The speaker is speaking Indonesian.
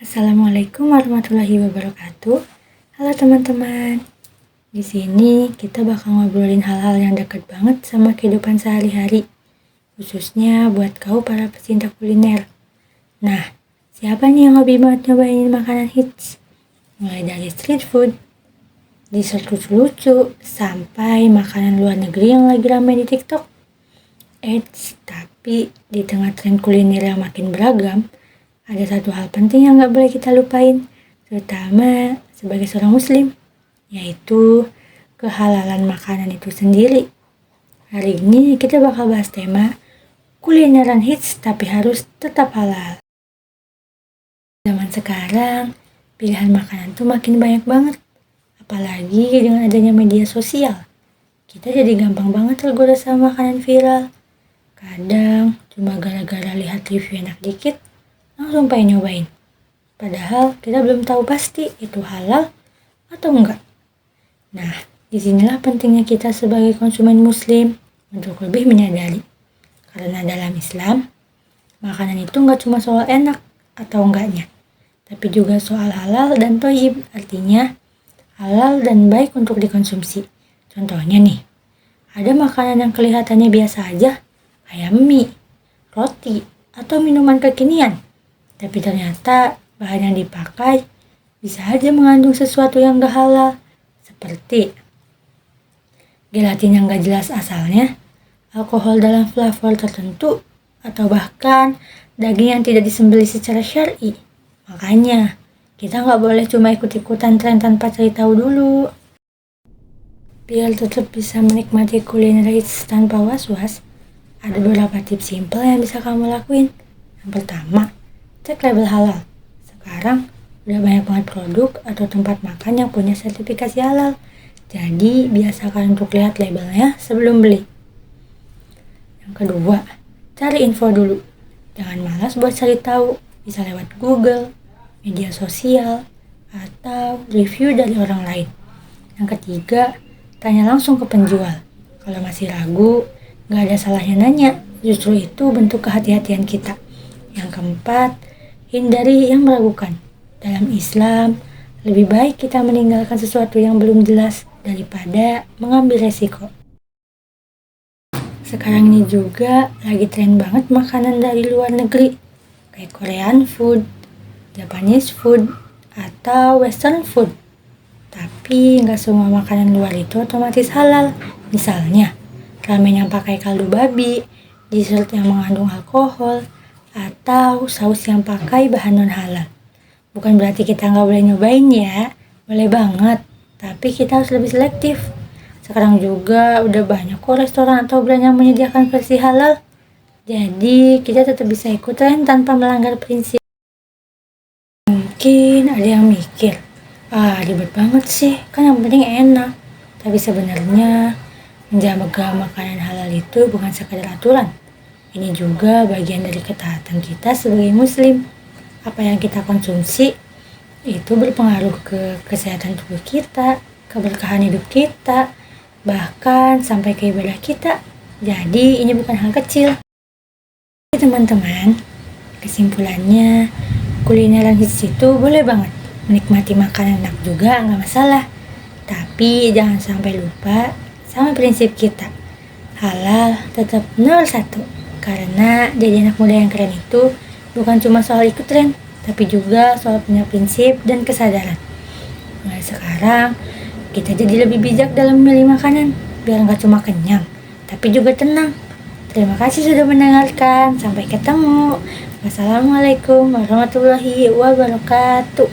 Assalamualaikum warahmatullahi wabarakatuh. Halo teman-teman. Di sini kita bakal ngobrolin hal-hal yang dekat banget sama kehidupan sehari-hari, khususnya buat kau para pecinta kuliner. Nah, siapa nih yang hobi banget nyobain makanan hits? Mulai dari street food, dessert lucu-lucu, sampai makanan luar negeri yang lagi ramai di TikTok. Tapi di tengah tren kuliner yang makin beragam, ada satu hal penting yang gak boleh kita lupain, terutama sebagai seorang muslim, yaitu kehalalan makanan itu sendiri. Hari ini kita bakal bahas tema kulineran hits tapi harus tetap halal. Zaman sekarang, pilihan makanan tuh makin banyak banget, apalagi dengan adanya media sosial. Kita jadi gampang banget tergoda sama makanan viral. Kadang cuma gara-gara lihat review enak dikit, langsung pengen nyobain. Padahal kita belum tahu pasti itu halal atau enggak. Nah, disinilah pentingnya kita sebagai konsumen muslim untuk lebih menyadari. Karena dalam Islam, makanan itu enggak cuma soal enak atau enggaknya, tapi juga soal halal dan thayyib, artinya halal dan baik untuk dikonsumsi. Contohnya nih, ada makanan yang kelihatannya biasa aja, kayak mie, roti, atau minuman kekinian. Tapi ternyata bahan yang dipakai bisa aja mengandung sesuatu yang gak halal, seperti gelatin yang gak jelas asalnya, alkohol dalam flavor tertentu, atau bahkan daging yang tidak disembelih secara syar'i. Makanya, kita gak boleh cuma ikut-ikutan tren tanpa cari tahu dulu. Biar tetap bisa menikmati kuliner hits tanpa was-was, ada beberapa tips simpel yang bisa kamu lakuin. Yang pertama, cek label halal. Sekarang udah banyak banget produk atau tempat makan yang punya sertifikasi halal. Jadi biasakan untuk lihat labelnya sebelum beli. Yang kedua, cari info dulu. Jangan malas buat cari tahu. Bisa lewat Google, media sosial, atau review dari orang lain. Yang ketiga, tanya langsung ke penjual. Kalau masih ragu, gak ada salahnya nanya. Justru itu bentuk kehati-hatian kita. Yang keempat, hindari yang meragukan. Dalam Islam, lebih baik kita meninggalkan sesuatu yang belum jelas daripada mengambil resiko. Sekarang ini juga lagi tren banget makanan dari luar negeri, kayak Korean food, Japanese food, atau Western food. Tapi nggak semua makanan luar itu otomatis halal. Misalnya, ramen yang pakai kaldu babi, dessert yang mengandung alkohol, atau saus yang pakai bahan non-halal. Bukan berarti kita nggak boleh nyobain ya, boleh banget, tapi kita harus lebih selektif. Sekarang juga udah banyak kok restoran atau brand yang menyediakan versi halal, jadi kita tetap bisa ikut tren tanpa melanggar prinsip. Mungkin ada yang mikir, ribet banget sih, kan yang penting enak. Tapi sebenarnya menjaga makanan halal itu bukan sekadar aturan. Ini juga bagian dari ketaatan kita sebagai muslim. Apa yang kita konsumsi itu berpengaruh ke kesehatan tubuh kita, keberkahan hidup kita, bahkan sampai ke ibadah kita. Jadi ini bukan hal kecil. Teman-teman, kesimpulannya kulineran hits itu boleh banget. Menikmati makanan enak juga nggak masalah. Tapi jangan sampai lupa sama prinsip kita. Halal tetap nomor 1. Karena jadi anak muda yang keren itu bukan cuma soal ikut tren, tapi juga soal punya prinsip dan kesadaran. Mulai sekarang, kita jadi lebih bijak dalam memilih makanan, biar nggak cuma kenyang, tapi juga tenang. Terima kasih sudah mendengarkan. Sampai ketemu. Wassalamualaikum warahmatullahi wabarakatuh.